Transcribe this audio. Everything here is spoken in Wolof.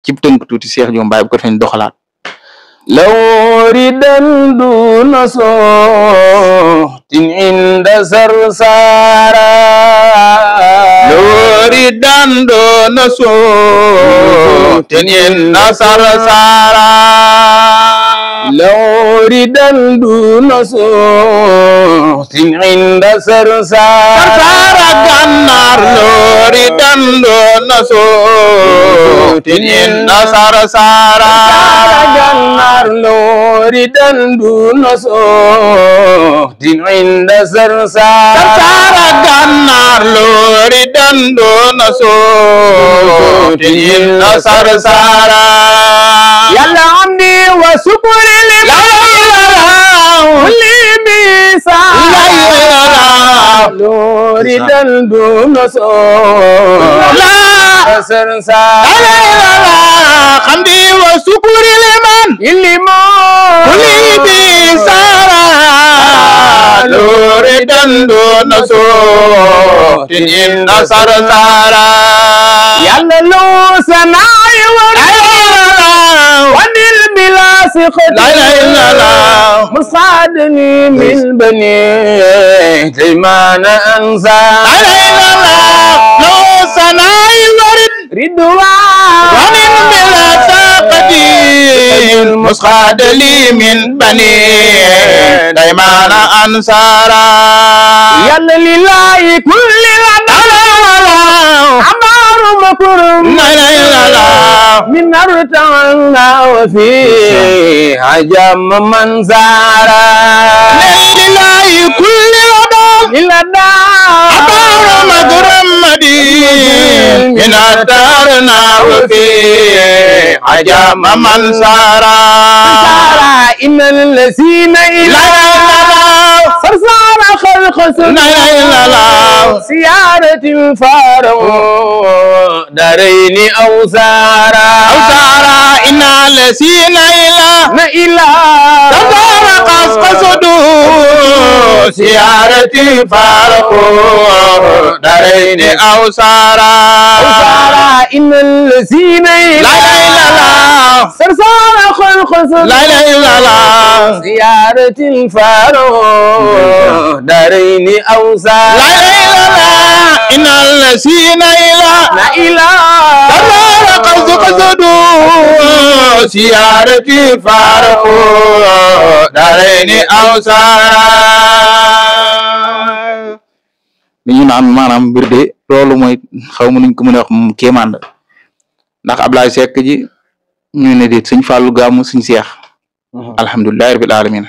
ci tënk tuuti Cheikh Diom Baye bu ko defee ñu doxalaat lawridan duna sotin inda sarsara lawridan duna sotin inda sarsara lawridan duna sotin inda sarsara gannar lawridan duna sotin inda sarsara gannar lawridan duna sotin inda sarsara gannar lawridan duna sotin inda sarsara yàlla amdi wa sukuri lawridan duna sotin hamdi wa sukuri liman kulli bi sara lawridan duna sotin inda sarsara yàlla lu sanay wadil bila siqat la ilaha illallah musqadni min bani taymana ansar la ilaha illallah lu sanay warid ridwan wamin bila saqati musqadli min bani taymana ansara yàlla lillahi kulli amaru makrum la ilaha illallah min artana wa fi hajam manzara lillahi kulli adam lilada abara magramadi min atarna wa fi hajam manzara innal lazina ila sarsara khalq la ilaha illallah siyarati faru daraini awsara innal lazina ila tabara qasqasudu siyarati faru daraini awsara innal lazina la ilaha illallah sarsara khalq la ilaha illallah siyarati faru daraini awsara la ilaha illallah innal lazina ila tabara qasqasudu siyarati faru daraini awsara li ñu naan maanaam mbir de loolu mooy xaw ma nuñ ko mën a wax moom kéemaan la ndax Ablaye Seck ji ñu ne déet sëñ Fallou Gamou sëñ Cheikh alhamdulillahi rabbil alamin